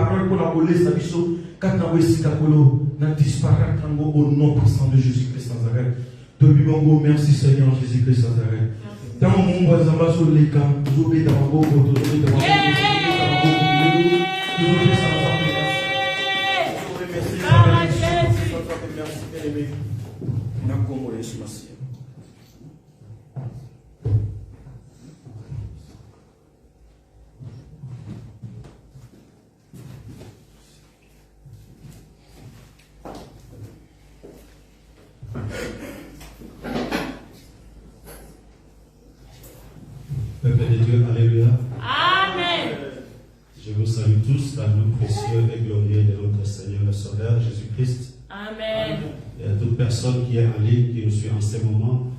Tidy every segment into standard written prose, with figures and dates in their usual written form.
parole pour la coller, ça dit quand on a disparaître au nom puissant de Jésus-Christ Nazareth. Merci Seigneur Jésus-Christ Nazareth. Dans mon monde, nous avons sur les camps, nous oublions dans mon beaucoup, nous oublions dans mon Peuple de Dieu, alléluia. Amen. Je vous salue tous dans le nom précieux et glorieux de notre Seigneur le Sauveur Jésus-Christ. Amen. Et à toute personne qui est en ligne, qui nous suit en ce moment,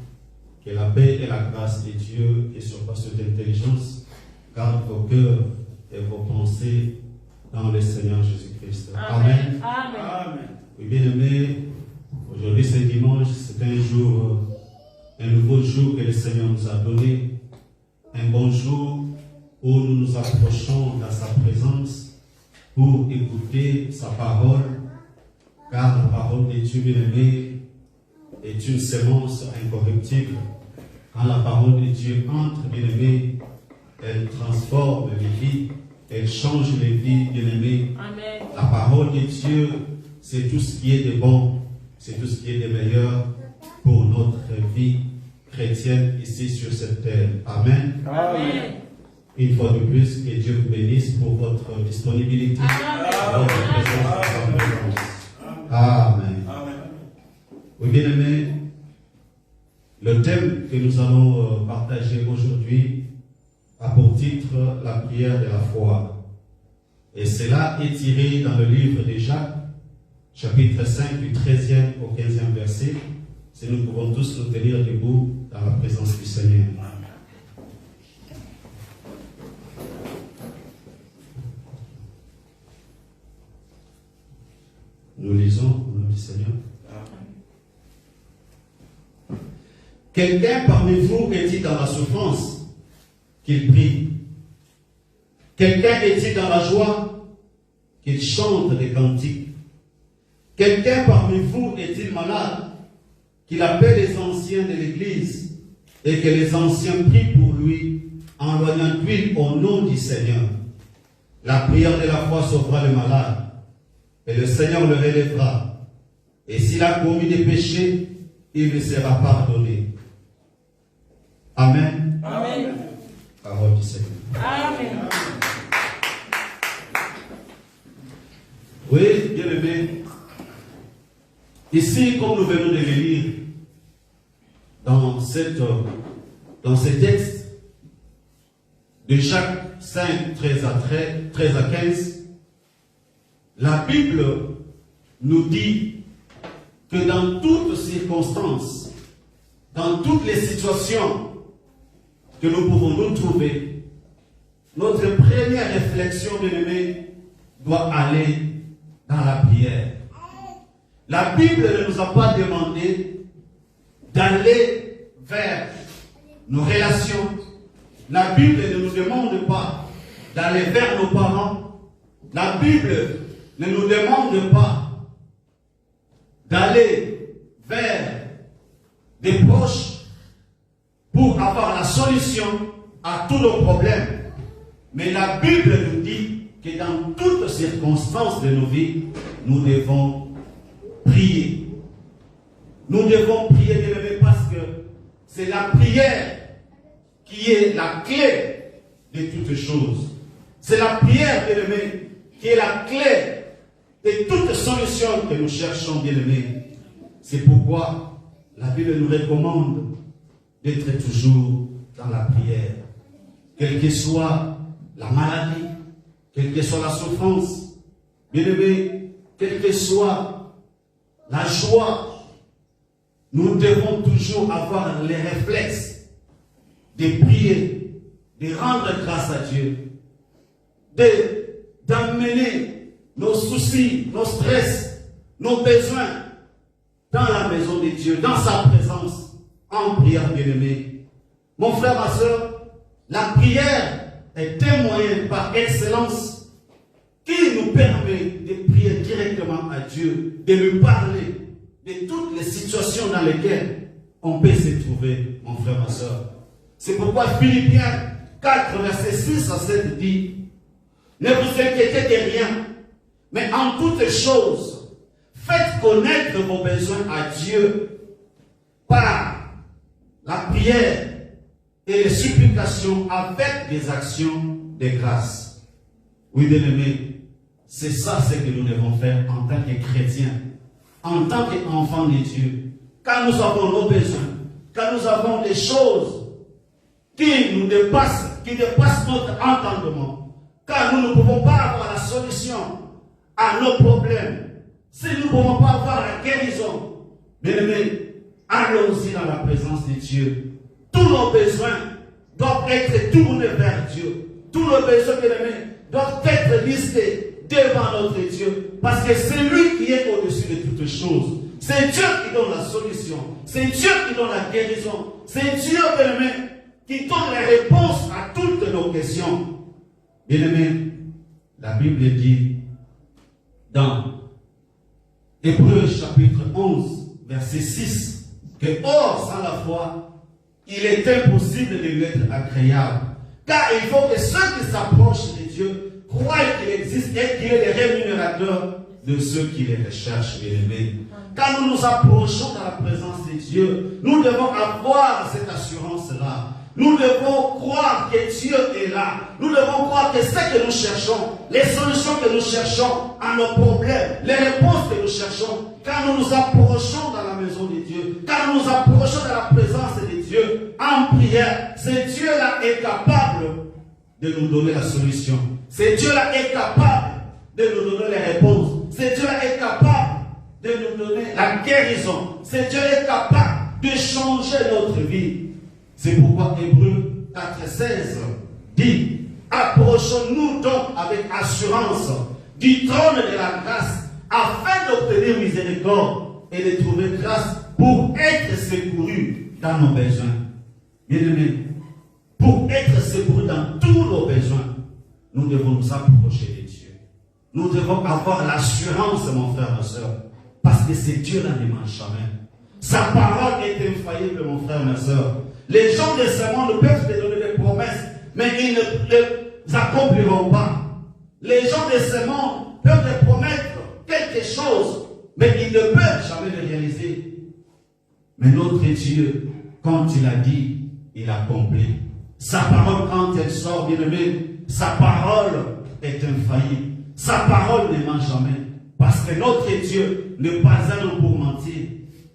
que la paix et la grâce de Dieu qui surpasse toute intelligence gardent vos cœurs et vos pensées dans le Seigneur Jésus-Christ. Amen. Amen. Oui, bien-aimés, aujourd'hui c'est dimanche, c'est un jour, un nouveau jour que le Seigneur nous a donné. Un bon jour où nous nous approchons dans sa présence pour écouter sa parole, car la parole de Dieu bien-aimé est une sémence incorruptible. Quand la parole de Dieu entre, bien-aimé, elle transforme les vies, elle change les vies, bien-aimé. La parole de Dieu, c'est tout ce qui est de bon, c'est tout ce qui est de meilleur pour notre vie chrétienne ici sur cette terre. Amen. Amen. Une fois de plus, que Dieu vous bénisse pour votre disponibilité, pour votre présence. Amen. Oui, bien aimé, le thème que nous allons partager aujourd'hui a pour titre la prière de la foi. Et cela est tiré dans le livre de Jacques, chapitre 5, du 13e au 15e verset. Si nous pouvons tous nous tenir debout dans la présence du Seigneur. Nous lisons au nom du Seigneur. Quelqu'un parmi vous est-il dans la souffrance qu'il prie? Quelqu'un est-il dans la joie qu'il chante des cantiques? Quelqu'un parmi vous est-il malade qu'il appelle les anciens de l'Église et que les anciens prient pour lui en loignant d'huile au nom du Seigneur? La prière de la foi sauvera le malade et le Seigneur le relèvera. Et s'il a commis des péchés, il lui sera pardonné. Amen. Amen. Parole du Seigneur. Amen. Oui, bien aimé. Ici, comme nous venons de le lire dans ce texte de Jacques 5, 13 à 15, la Bible nous dit que dans toutes circonstances, dans toutes les situations que nous pouvons nous trouver, notre première réflexion, bien-aimé, doit aller dans la prière. La Bible ne nous a pas demandé d'aller vers nos relations. La Bible ne nous demande pas d'aller vers nos parents. La Bible ne nous demande pas d'aller vers des proches pour avoir la solution à tous nos problèmes. Mais la Bible nous dit que dans toutes circonstances de nos vies, nous devons prier. Nous devons prier, bien-aimés, parce que c'est la prière qui est la clé de toutes choses. C'est la prière, bien-aimés, qui est la clé de toutes solutions que nous cherchons, bien-aimés. C'est pourquoi la Bible nous recommande d'être toujours dans la prière. Quelle que soit la maladie, quelle que soit la souffrance, bien-aimés, quelle que soit la joie, nous devons toujours avoir les réflexes de prier, de rendre grâce à Dieu, d'amener nos soucis, nos stress, nos besoins dans la maison de Dieu, dans sa présence, en prière, bien-aimé. Mon frère, ma soeur, la prière est un moyen par excellence qui nous nous permet de prier directement à Dieu, de lui parler de toutes les situations dans lesquelles on peut se trouver, mon frère, ma soeur. C'est pourquoi Philippiens 4, verset 6 à 7 dit, ne vous inquiétez de rien, mais en toutes choses, faites connaître vos besoins à Dieu par la prière et les supplications avec des actions de grâce. Oui, bien-aimés, c'est ça ce que nous devons faire en tant que chrétiens, en tant qu'enfants de Dieu. Quand nous avons nos besoins, quand nous avons des choses qui nous dépassent, qui dépassent notre entendement, quand nous ne pouvons pas avoir la solution à nos problèmes, si nous ne pouvons pas avoir la guérison, bien-aimés, allons-y dans la présence de Dieu. Tous nos besoins doivent être tournés vers Dieu. Tous nos besoins, bien-aimés, doivent être listés devant notre Dieu. Parce que c'est lui qui est au-dessus de toutes choses. C'est Dieu qui donne la solution. C'est Dieu qui donne la guérison. C'est Dieu, bien-aimé, qui donne les réponses à toutes nos questions. Bien-aimé, la Bible dit dans Hébreux chapitre 11, verset 6, que or, sans la foi, il est impossible de lui être agréable. Car il faut que ceux qui s'approchent de Dieu croient qu'il existe et qu'il est le rémunérateur de ceux qui les recherchent, bien-aimés. Quand nous nous approchons dans la présence de Dieu, nous devons avoir cette assurance-là. Nous devons croire que Dieu est là. Nous devons croire que ce que nous cherchons, les solutions que nous cherchons à nos problèmes, les réponses que nous cherchons, quand nous nous approchons dans la maison de Dieu, quand nous nous approchons de la présence de Dieu en prière, ce Dieu-là est capable de nous donner la solution. Ce Dieu-là est capable de nous donner les réponses. Ce Dieu-là est capable de nous donner la guérison. Ce Dieu est capable de changer notre vie. C'est pourquoi Hébreux 4,16 dit, approchons-nous donc avec assurance du trône de la grâce afin d'obtenir miséricorde et de trouver grâce pour être secourus dans nos besoins. Bien-aimés, pour être secourus dans tous nos besoins, nous devons nous approcher de Dieu. Nous devons avoir l'assurance, mon frère, ma soeur, parce que c'est Dieu-là ne ment jamais. Sa parole est infaillible, mon frère, ma soeur. Les gens de ce monde peuvent te donner des promesses, mais ils ne les accompliront pas. Les gens de ce monde peuvent te promettre quelque chose, mais ils ne peuvent jamais le réaliser. Mais notre Dieu, quand il a dit, il accomplit. Sa parole, quand elle sort, bien aimé, sa parole est infaillible. Sa parole ne ment jamais. Parce que notre Dieu n'est pas un homme pour mentir,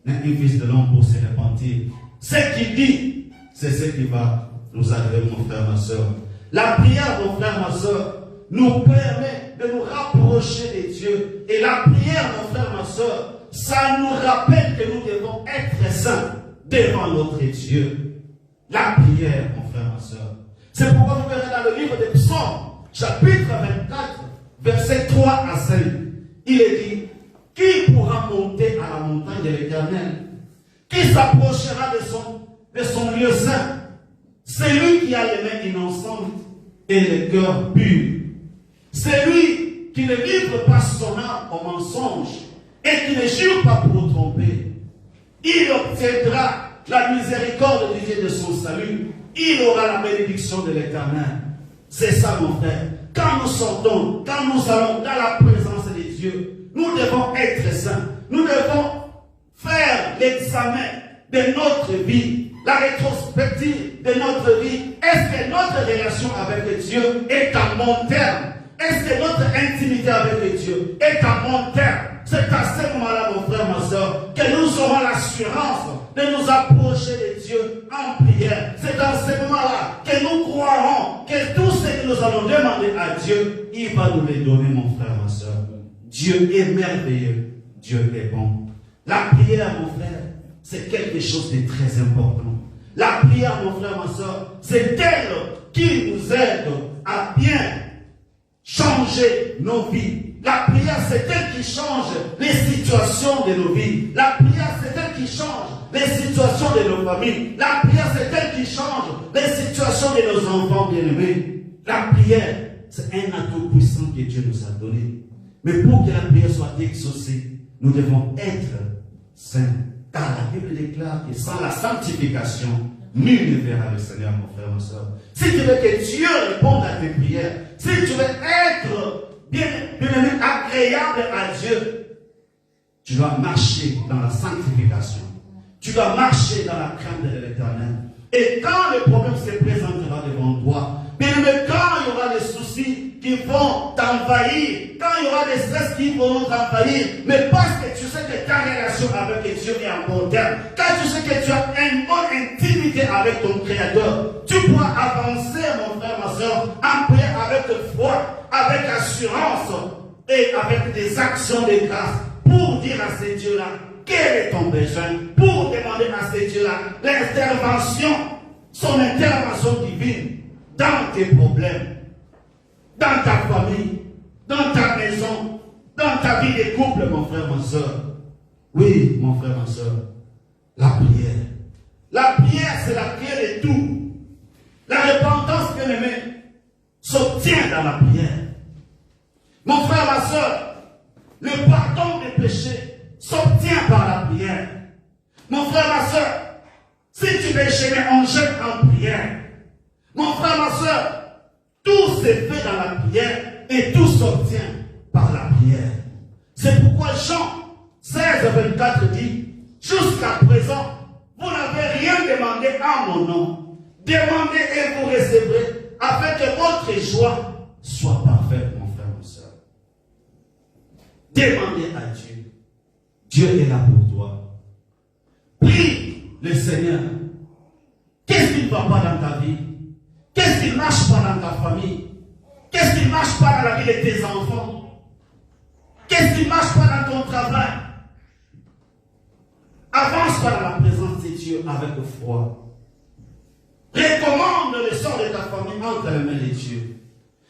mais un fils de l'homme pour se repentir. Ce qu'il dit, c'est ce qui va nous arriver, mon frère, ma soeur. La prière, mon frère, ma soeur, nous permet de nous rapprocher de Dieu. Et la prière, mon frère, ma soeur, ça nous rappelle que nous devons être saints devant notre Dieu. La prière, mon frère, ma soeur. C'est pourquoi vous verrez dans le livre des Psaumes, chapitre 24, versets 3 à 5. Il est dit, qui pourra monter à la montagne de l'Éternel? Qui s'approchera de son lieu saint? Celui qui a les mains innocentes et le cœur pur. Celui qui ne livre pas son âme au mensonge et qui ne jure pas pour tromper. Il obtiendra la miséricorde du Dieu de son salut. Il aura la bénédiction de l'Éternel. C'est ça, mon frère. Quand nous sortons, quand nous allons dans la présence de Dieu, nous devons être saints. Nous devons faire l'examen de notre vie, la rétrospective de notre vie. Est-ce que notre relation avec Dieu est à long terme? Est-ce que notre intimité avec Dieu est à long terme? C'est à ce moment-là, mon frère, ma soeur, que nous aurons l'assurance de nous approcher de Dieu en prière. C'est dans ce moment-là que nous croirons que tout ce que nous allons demander à Dieu, il va nous les donner, mon frère, ma soeur. Dieu est merveilleux. Dieu est bon. La prière, mon frère, c'est quelque chose de très important. La prière, mon frère, ma soeur, c'est elle qui nous aide à bien changer nos vies. La prière, c'est elle qui change les situations de nos vies. La prière, c'est elle qui change les situations de nos familles. La prière, c'est elle qui change les situations de nos enfants bien-aimés. La prière c'est un atout puissant que Dieu nous a donné. Mais pour que la prière soit exaucée, nous devons être saints. Car la Bible déclare que sans la sanctification, nul ne verra le Seigneur, mon frère, ma soeur. Si tu veux que Dieu réponde à tes prières, si tu veux être bien agréable à Dieu, tu dois marcher dans la sanctification. Tu dois marcher dans la crainte de l'Éternel. Et quand le problème se présentera devant toi, bien aimé, quand il y aura des soucis qui vont t'envahir, quand il y aura des stress qui vont t'envahir, mais parce que tu sais que ta relation avec Dieu est en bon terme, quand tu sais que tu as une bonne intimité avec ton Créateur, tu pourras avancer, mon frère, ma soeur, en prière avec foi, avec assurance et avec des actions de grâce pour dire à ces dieux-là quel est ton besoin, pour demander à ces dieux-là l'intervention, son intervention divine dans tes problèmes, dans ta famille, dans ta maison, dans ta vie de couple, mon frère, ma soeur. Oui, mon frère, ma soeur, la prière. La prière, c'est la clé de tout. La repentance, bien aimé, s'obtient dans la prière. Mon frère, ma soeur, le pardon des péchés s'obtient par la prière. Mon frère, ma soeur, si tu veux gêner, on jette en prière. Mon frère, ma soeur, tout se fait dans la prière et tout s'obtient par la prière. C'est pourquoi Jean 16:24 dit, jusqu'à présent, vous n'avez rien demandé en mon nom. Demandez et vous recevrez, afin que votre joie soit parfaite, mon frère, ma soeur. Demandez à Dieu. Dieu est là pour toi. Prie le Seigneur. Qu'est-ce qui ne va pas dans ta vie? Qu'est-ce qui ne marche pas dans ta famille? Qu'est-ce qui ne marche pas dans la vie de tes enfants? Qu'est-ce qui ne marche pas dans ton travail? Avance pas dans la présence de Dieu avec foi. Recommande le sort de ta famille entre les mains de Dieu.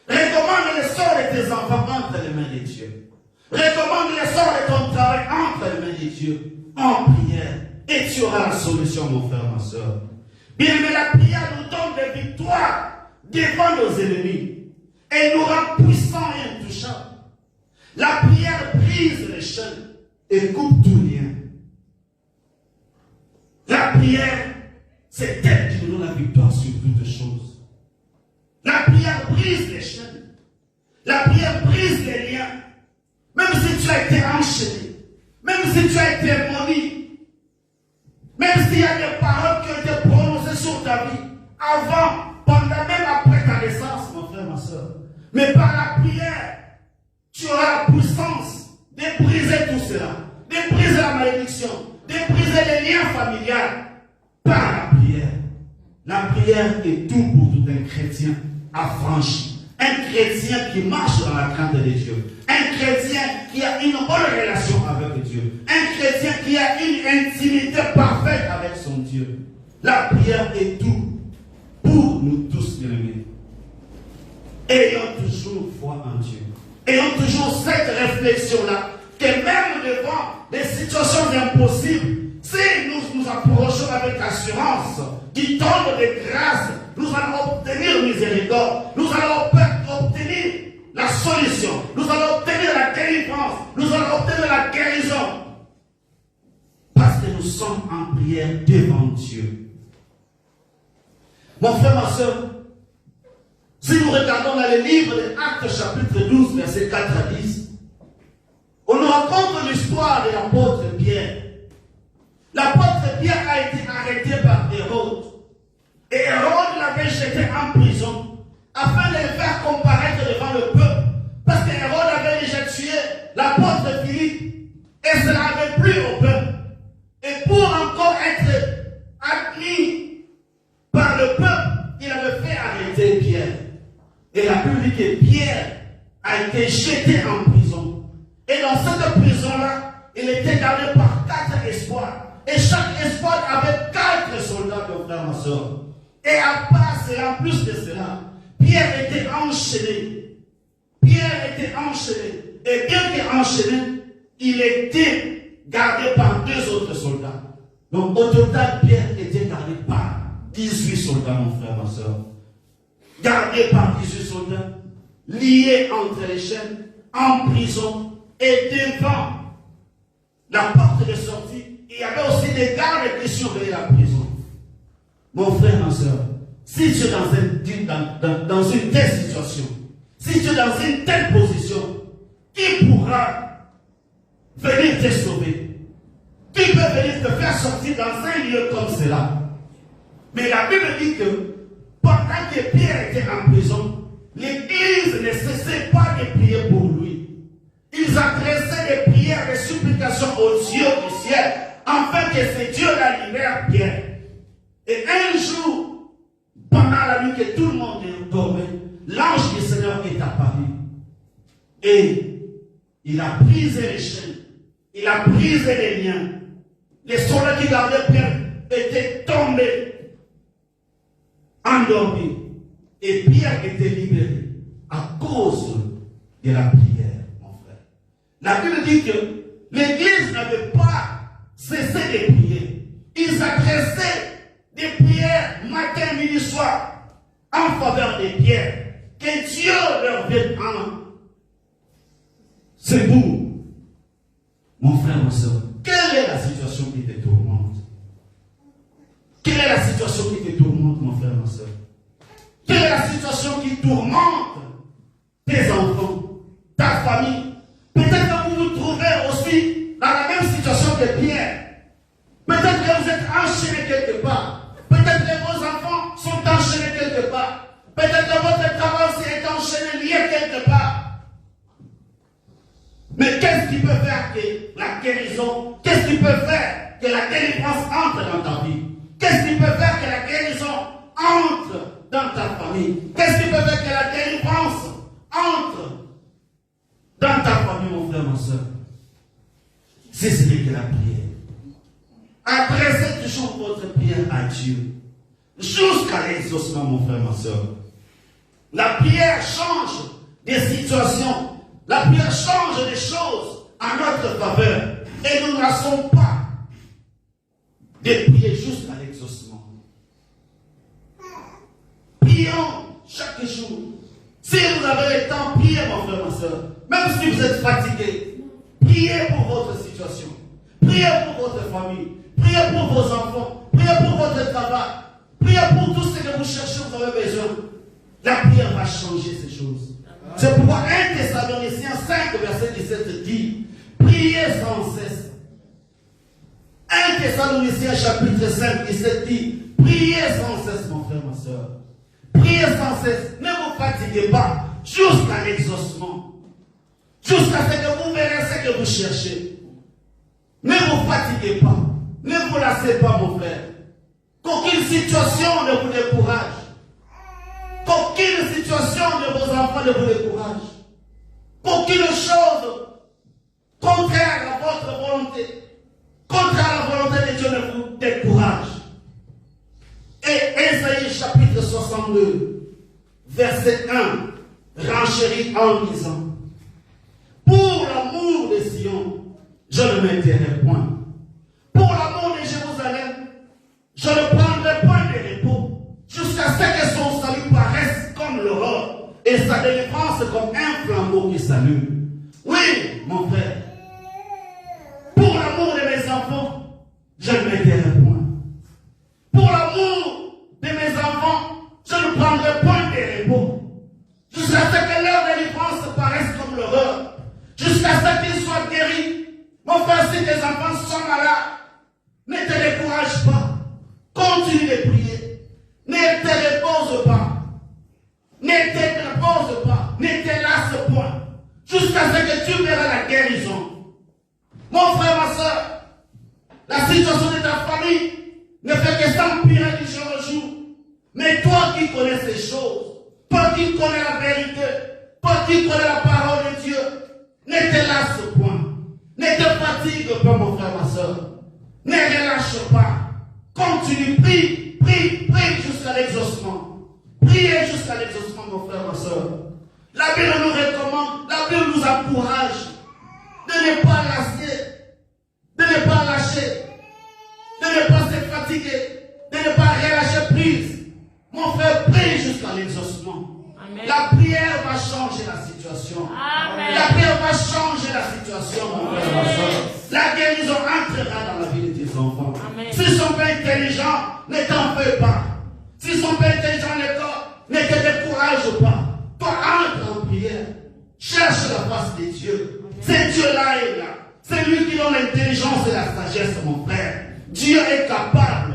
Recommande le sort de tes enfants entre les mains de Dieu. Recommande le sort de ton travail entre les mains de Dieu. En prière. Et tu auras la solution, mon frère, ma soeur. Bien, mais la prière nous donne des victoires devant nos ennemis. Et nous rend puissants et intouchables. La prière brise les chaînes et coupe tout lien. La prière, c'est elle qui nous donne la victoire sur toutes choses. La prière brise les chaînes. La prière brise les liens. Même si tu as été enchaîné, même si tu as été maudit, même s'il y a des paroles qui ont été prononcées sur ta vie, avant, pendant, même après ta naissance, mon frère, ma soeur. Mais par la prière, tu auras la puissance de briser tout cela, de briser la malédiction, de briser les liens familiaux par la prière. La prière est tout pour tout un chrétien affranchi. Un chrétien qui marche dans la crainte de Dieu. Un chrétien qui a une bonne relation avec Dieu. Un chrétien qui a une intimité parfaite avec son Dieu. La prière est tout pour nous tous, bien-aimés. Ayons toujours foi en Dieu. Ayons toujours cette réflexion-là, que même devant des situations impossibles, si nous nous approchons avec assurance, qui tombe de grâce, nous allons obtenir miséricorde, nous allons obtenir la solution, nous allons obtenir la délivrance, nous allons obtenir la guérison. Parce que nous sommes en prière devant Dieu. Mon frère, ma soeur, si nous regardons dans le livre des Actes chapitre 12, versets 4 à 10, on nous raconte l'histoire de l'apôtre Pierre. L'apôtre Pierre a été arrêté par Hérode. Et Hérode l'avait jeté en prison afin de le faire comparaître devant le peuple. Parce que Hérode avait déjà tué l'apôtre Philippe. Et cela avait plu au peuple. Et pour encore être admis par le peuple, il avait fait arrêter Pierre. Et la Bible dit que Pierre a été jeté en prison. Et dans cette prison-là, il était gardé par 4 espoirs. Et chaque espoir avait 4 soldats, mon frère, ma soeur. Et à part cela, en plus de cela, Pierre était enchaîné. Pierre était enchaîné. Et bien qu'enchaîné, il était gardé par 2 autres soldats. Donc au total, Pierre était gardé par 18 soldats, mon frère, ma soeur. Gardé par 18 soldats. lié entre les chaînes, en prison, et devant la porte de sortie, il y avait aussi des gardes qui surveillaient la prison. Mon frère, ma soeur, si tu es dans une telle situation, si tu es dans une telle position, qui pourra venir te sauver? Qui peut venir te faire sortir dans un lieu comme cela? Mais la Bible dit que pendant que Pierre était en prison, l'Église ne cessait pas de prier pour lui. Ils adressaient des prières, des supplications au Dieu du ciel, afin que ce Dieu-là libère Pierre. Et un jour, pendant la nuit que tout le monde dormait, l'ange du Seigneur est apparu. Et il a brisé les chaînes, il a brisé les liens. Les soldats qui gardaient Pierre étaient tombés, endormis. Et Pierre était libéré à cause de la prière, mon frère. La Bible dit que l'Église n'avait pas cessé de prier. Ils adressaient des prières matin, midi, soir en faveur des pierres. Que Dieu leur vienne en secours. Mon frère, ma soeur, quelle est la situation qui te tourmente? Quelle est la situation qui te tourmente, mon frère, ma soeur? Quelle est la situation qui tourmente tes enfants, ta famille? Peut-être que vous vous trouvez aussi dans la même situation que Pierre. Peut-être que vous êtes enchaînés quelque part. Peut-être que vos enfants sont enchaînés quelque part. Peut-être que votre travail aussi est enchaîné, lié quelque part. Mais qu'est-ce qui peut faire que la guérison, qu'est-ce qui peut faire que la délivrance entre dans ta vie? Qu'est-ce qui peut faire que la guérison entre dans ta famille? Qu'est-ce qui peut faire que la délivrance entre dans ta famille, mon frère, ma soeur? C'est ce que la prière. Adressez toujours votre prière à Dieu jusqu'à l'exaucement, mon frère, ma soeur. La prière change des situations. La prière change des choses en notre faveur. Et nous ne laissons pas de prier jusqu'à l'exaucement. Prions chaque jour. Si vous avez le temps, priez, mon frère, ma soeur. Même si vous êtes fatigué, priez pour votre situation. Priez pour votre famille. Priez pour vos enfants. Priez pour votre travail. Priez pour tout ce que vous cherchez, vous avez besoin. La prière va changer ces choses. C'est pourquoi 1 Thessaloniciens 5, verset 17 dit, priez sans cesse. 1 Thessaloniciens chapitre 5, 17 dit, priez sans cesse, mon frère, ma soeur. Priez sans cesse. Ne vous fatiguez pas jusqu'à l'exaucement. Jusqu'à ce que vous verrez ce que vous cherchez. Ne vous fatiguez pas. Ne vous lassez pas, mon frère. Qu'aucune situation ne vous décourage. Qu'aucune situation de vos enfants ne vous décourage. Qu'aucune chose contraire à votre volonté, contraire à la volonté de Dieu ne vous décourage. Et Ésaïe chapitre 62, verset 1, renchérit en disant, pour l'amour de Sion, je ne m'intéresse point. Pour l'amour de Jérusalem, je ne prendrai point de repos, jusqu'à ce que son salut paraisse comme l'aurore, et sa délivrance comme un flambeau qui s'allume. Oui, mon frère, pour l'amour de mes enfants, je ne m'intéresse point. Pour l'amour de mes enfants, je ne prendrai point de repos, jusqu'à ce que leur délivrance paraisse comme l'aurore, jusqu'à ce qu'ils soient guéris. Mon frère, si tes enfants sont malades, ne te décourage pas. Continue de prier. Ne te repose pas. Ne te repose pas. Ne te lasse point. Jusqu'à ce que tu verras la guérison. Mon frère, ma soeur, la situation de ta famille ne fait que s'empirer du jour au jour. Mais toi qui connais ces choses, toi qui connais la vérité, toi qui connais la parole de Dieu, ne te lasse point. Ne te fatigue pas, mon frère, ma soeur. Ne relâche pas. Continue, prie, prie, prie jusqu'à l'exaucement. Priez jusqu'à l'exaucement, mon frère, ma soeur. La Bible nous recommande, la Bible nous encourage de ne pas lasser, de ne pas lâcher, de ne pas se fatiguer, de ne pas relâcher prise. Mon frère, prie jusqu'à l'exaucement. La prière va changer situation. Amen. La prière va changer la situation, mon frère, ma soeur. La guérison entrera dans la vie de tes enfants. Amen. S'ils ne sont pas intelligents, ne t'en fais pas. S'ils ne sont pas intelligents, ne te décourage pas. Toi, entre en prière. Cherche la face de Dieu. C'est Dieu-là est là. C'est lui qui donne l'intelligence et la sagesse, mon frère. Dieu est capable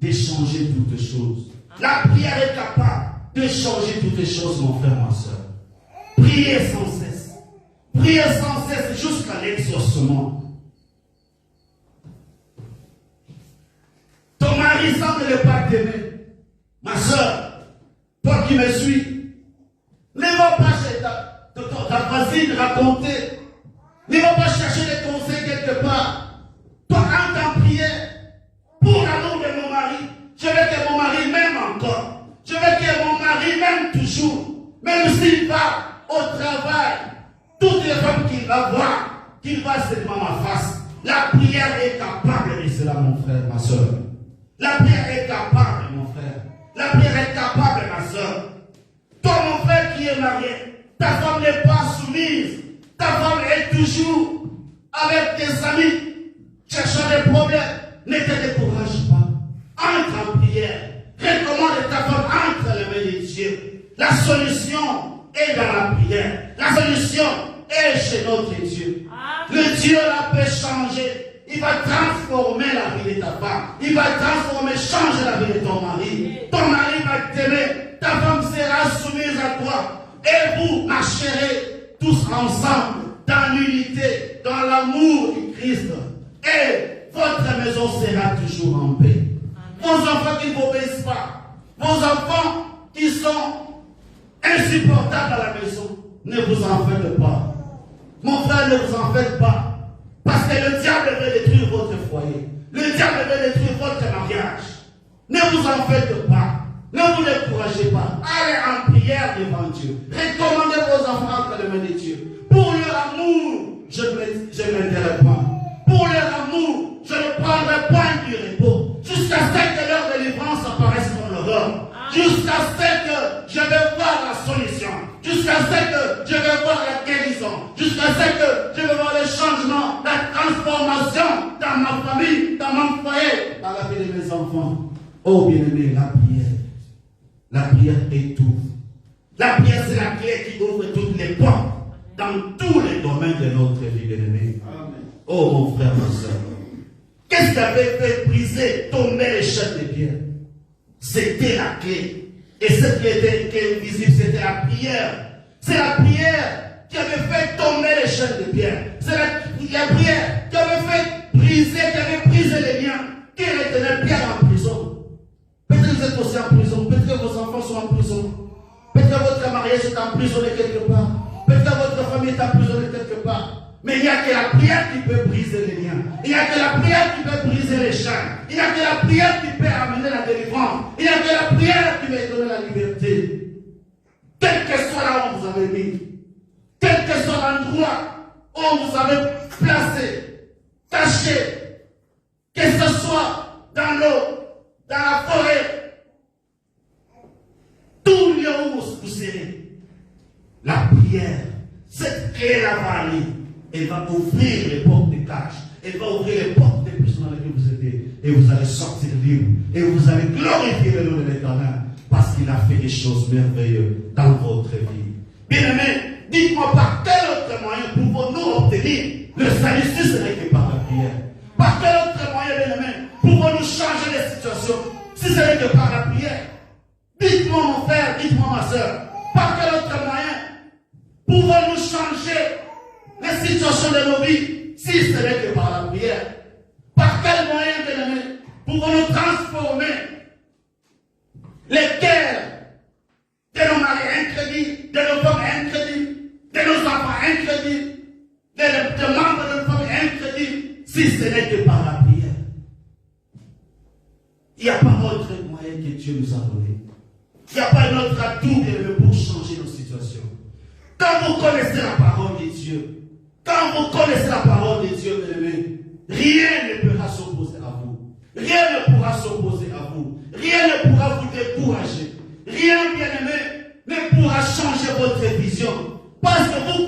de changer toutes choses. La prière est capable de changer toutes les choses, mon frère, ma soeur. Priez sans cesse. Priez sans cesse jusqu'à l'exaucement. Ton mari semble ne pas t'aimer. Ma soeur, toi qui me suis, ne va pas chez ta voisine raconter. Ne va pas chercher des conseils quelque part. Toi, entre en prière. Pour l'amour de mon mari, je veux que mon mari m'aime encore. Je veux que mon mari m'aime toujours. Même s'il va au travail, toutes les femmes qu'il va voir, qu'il va seulement ma face. La prière est capable de cela, mon frère, ma soeur. La prière est capable, mon frère. La prière est capable, ma soeur. Toi, mon frère qui est marié, ta femme n'est pas soumise. Ta femme est toujours avec tes amis, cherchant des problèmes. Ne te décourage pas. Entre en prière. Recommande ta femme entre les mains de Dieu. La solution est dans la prière. La solution est chez notre Dieu. Le Dieu là peut changer. Il va transformer la vie de ta femme. Il va transformer, changer la vie de ton mari. Ton mari va t'aimer. Ta femme sera soumise à toi. Et vous marcherez tous ensemble dans l'unité, dans l'amour du Christ. Et votre maison sera toujours en paix. Vos enfants qui ne vous obéissent pas, vos enfants qui sont insupportables à la maison, ne vous en faites pas. Mon frère, ne vous en faites pas. Parce que le diable veut détruire votre foyer. Le diable veut détruire votre mariage. Ne vous en faites pas. Ne vous découragez pas. Allez en prière devant Dieu. Recommandez vos enfants entre les mains de Dieu. Pour leur amour, je ne m'intéresse pas. Pour leur amour, je ne prendrai point du repos. Jusqu'à ce que leur délivrance apparaisse dans leur homme. Jusqu'à ce que je vais voir la solution. Jusqu'à ce que je vais voir la guérison. Jusqu'à ce que je vais voir le changement, la transformation dans ma famille, dans mon foyer, dans la vie de mes enfants. Oh bien-aimé, la prière. La prière étouffe. La prière, c'est la clé qui ouvre toutes les portes dans tous les domaines de notre vie, bien-aimé. Oh mon frère, ma soeur. Qu'est-ce qui avait fait briser, tomber les chaînes de pierre? C'était la clé. Et ce qui était visible, c'était la prière. C'est la prière qui avait fait tomber les chaînes de pierre. C'est la prière qui avait fait briser, qui avait brisé les liens, qui retenait Pierre en prison. Peut-être que vous êtes aussi en prison. Peut-être que vos enfants sont en prison. Peut-être que votre mariage est emprisonné quelque part. Peut-être que votre famille est emprisonnée quelque part. Mais il n'y a que la prière qui peut briser les liens. Il n'y a que la prière qui peut briser les chaînes. Il n'y a que la prière qui peut amener la délivrance. Il n'y a que la prière qui peut donner la liberté. Quel que soit là où vous avez mis, quel que soit l'endroit où vous avez placé, caché, que ce soit dans l'eau, dans la forêt, tout lieu où vous serez, la prière, cette clé-là va aller. Elle va ouvrir les portes des cages. Elle va ouvrir les portes des prisons dans lesquelles vous êtes. Et vous allez sortir libre. Et vous allez glorifier le nom de l'Éternel. Parce qu'il a fait des choses merveilleuses dans votre vie. Bien-aimés, dites-moi par quel autre moyen pouvons-nous obtenir le salut si ce n'est que par la prière? Par quel autre moyen, bien-aimés, pouvons-nous changer les situations si ce n'est que par la prière? Dites-moi mon frère, dites-moi ma soeur, par quel autre moyen pouvons-nous changer les situations de nos vies, si ce n'est que par la prière? Par quel moyen, bien-aimés, pouvons-nous transformer les cœurs de nos maris incrédules, de nos femmes incrédules, de nos enfants incrédules, de membres de nos familles incrédules, si ce n'est que par la prière? Il n'y a pas autre moyen que Dieu nous a donné. Il n'y a pas un autre atout pour changer nos situations. Quand vous connaissez la parole de Dieu, quand vous connaissez la parole de Dieu, bien-aimé, rien ne pourra s'opposer à vous. Rien ne pourra s'opposer à vous. Rien ne pourra vous décourager. Rien, bien-aimé, ne pourra changer votre vision. Parce que vous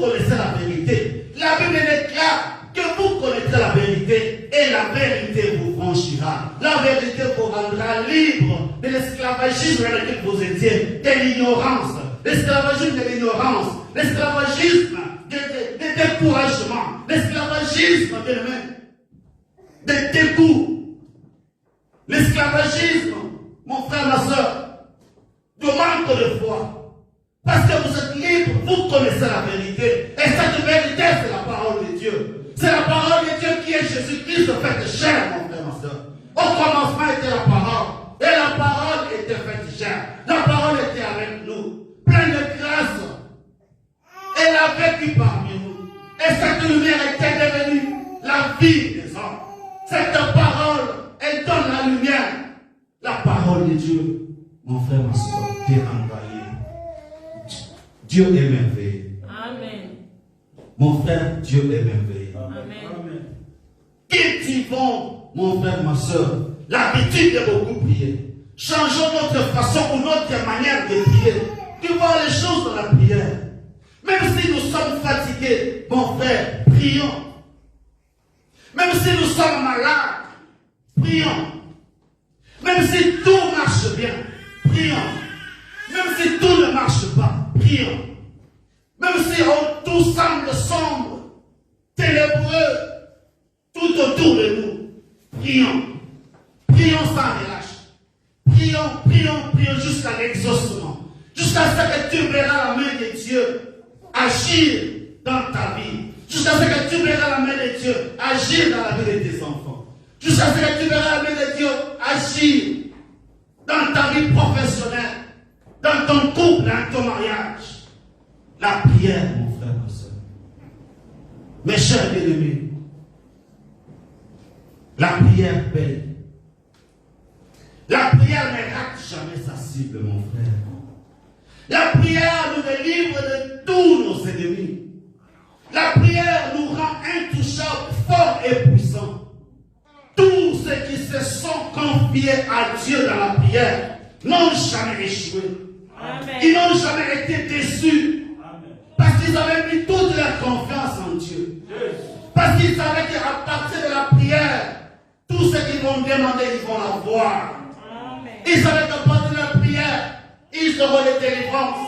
La vérité vous rendra libre de l'esclavagisme dans lequel vous étiez, de l'ignorance, l'esclavagisme de l'ignorance, l'esclavagisme des découragements, l'esclavagisme des dégoûts, l'esclavagisme, mon frère, ma soeur, de manque de foi. Parce que vous êtes libre, vous connaissez la vérité. Et cette vérité, c'est la parole de Dieu. C'est la parole de Dieu qui est Jésus-Christ faite chair, mon frère, ma soeur. Au commencement était la parole. Et la parole était faite chair. La parole était avec nous. Pleine de grâce. Elle a vécu parmi nous. Et cette lumière était devenue la vie des hommes. Cette parole, elle donne la lumière. La parole de Dieu, mon frère, ma soeur, t'es envoyé. Dieu est merveilleux. Amen. Mon frère, Dieu est merveilleux. Amen. Cultivons, mon frère, ma soeur, l'habitude de beaucoup prier. Changeons notre façon ou notre manière de prier. De voir les choses dans la prière. Même si nous sommes fatigués, mon frère, prions. Même si nous sommes malades, prions. Même si tout marche bien, prions. Même si tout ne marche pas, prions. Même si tout semble sombre, ténébreux, tout autour de nous, prions. Prions sans relâche. Prions jusqu'à l'exaucement. Jusqu'à ce que tu verras la main de Dieu agir dans ta vie. Jusqu'à ce que tu verras la main de Dieu agir dans la vie de tes enfants. Jusqu'à ce que tu verras la main de Dieu agir dans ta vie professionnelle, dans ton couple, dans ton mariage. La prière, mon frère, ma soeur. Mes chers bien-aimés, la prière paye. La prière ne rate jamais sa cible, mon frère. La prière nous délivre de tous nos ennemis. La prière nous rend intouchables, forts et puissants. Tous ceux qui se sont confiés à Dieu dans la prière n'ont jamais échoué. Amen. Ils n'ont jamais été déçus. Amen. Parce qu'ils avaient mis toute leur confiance en Dieu. Parce qu'ils savaient qu'à partir de la prière, tout ce qu'ils vont demander, ils vont l'avoir. Ils savaient qu'à partir de la prière, ils auront les délivrances.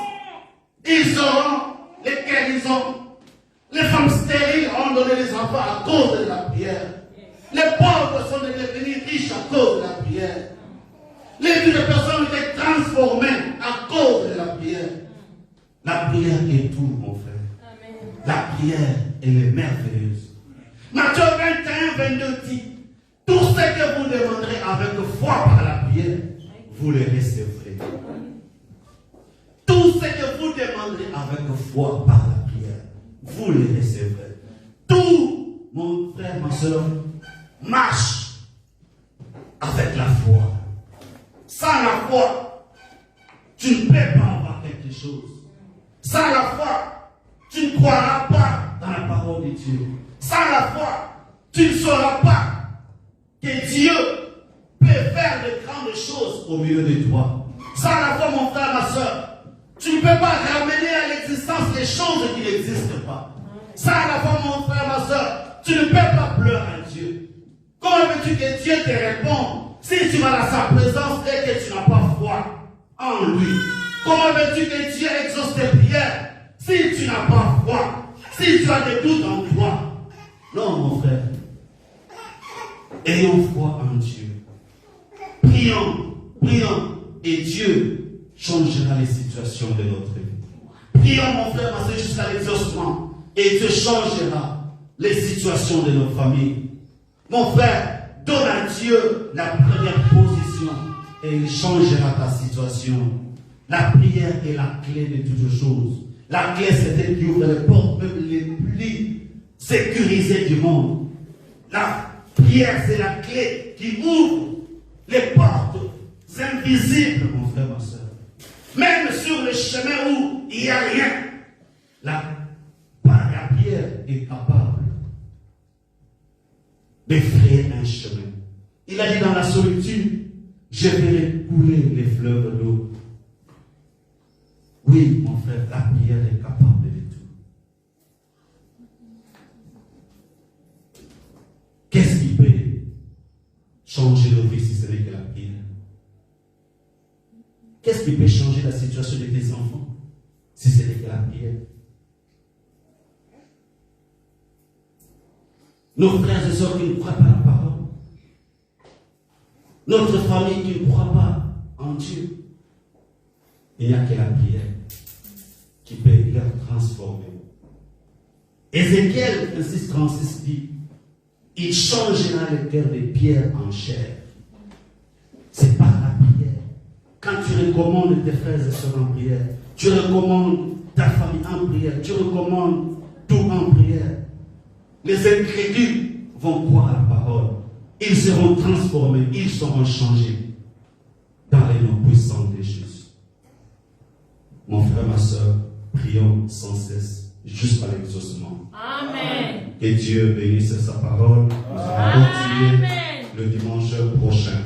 Ils auront les guérisons. Les femmes stériles ont donné les enfants à cause de la prière. Les pauvres sont devenus riches à cause de la prière. Les vies de personnes ont été transformées à cause de la prière. La prière est tout, mon frère. Amen. La prière, elle est merveilleuse. Matthieu 21-22 dit, tout ce que vous demanderez avec foi par la prière, vous le recevrez. Tout ce que vous demanderez avec foi par la prière, vous le recevrez. Tout, mon frère, ma soeur, marche avec la foi. Sans la foi, tu ne peux pas avoir quelque chose. Sans la foi, tu ne croiras pas dans la parole de Dieu. Sans la foi, tu ne sauras pas que Dieu peut faire de grandes choses au milieu de toi. Sans la foi, mon frère, ma soeur, tu ne peux pas ramener à l'existence les choses qui n'existent pas. Sans la foi, mon frère, ma soeur, tu ne peux pas pleurer à Dieu. Comment veux-tu que Dieu te réponde si tu vas dans sa présence et que tu n'as pas foi en lui? Comment veux-tu que Dieu exauce tes prières si tu n'as pas foi? Si tu as des doutes en toi? Non, mon frère. Ayons foi en Dieu. Prions, et Dieu changera les situations de notre vie. Prions, mon frère, ma soeur, jusqu'à l'exaucement, et Dieu changera les situations de nos familles. Mon frère, donne à Dieu la première position, et il changera ta situation. La prière est la clé de toutes choses. La clé, c'est elle qui ouvre les portes même les plus sécurisées du monde. La prière, c'est la clé qui ouvre les portes invisibles, mon frère, ma soeur. Même sur le chemin où il n'y a rien, la prière est capable de frayer un chemin. Il a dit dans la solitude, je verrai couler les fleuves d'eau. Oui, mon frère, la prière est capable de tout. Qu'est-ce qui peut changer nos vies Qu'est-ce qui peut changer la situation de tes enfants si ce n'est que la prière? Nos frères et sœurs qui ne croient pas la parole, notre famille qui ne croit pas en Dieu, il n'y a que la prière qui peut leur transformer. Ézéchiel 26-36 dit, il changera le cœur de pierre en chair. C'est par la prière. Quand tu recommandes tes frères et sœurs en prière, tu recommandes ta famille en prière, tu recommandes tout en prière, les incrédules vont croire à la parole. Ils seront transformés, ils seront changés dans les noms puissants de Jésus. Mon frère, ma soeur, prions sans cesse jusqu'à l'exaucement. Amen. Que Dieu bénisse sa parole. Nous allons continuer le dimanche prochain.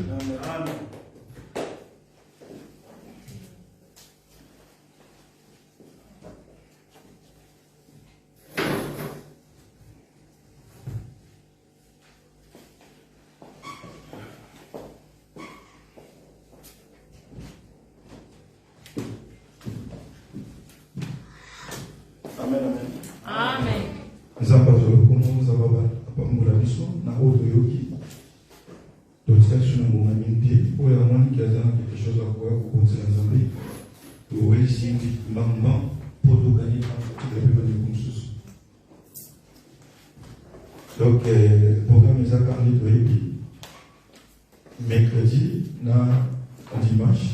Amen. Amen. Nzamba zolokomo zababa apamula biso na oto yoki totikaki na mbonga mingi oyo amoni ki aza na quelque chose akoya kokonzela nzambe toyesi mbamba mpo tokani epe bandeko mosusu. Donc programme ezaka nde toyebi mercredi na dimanche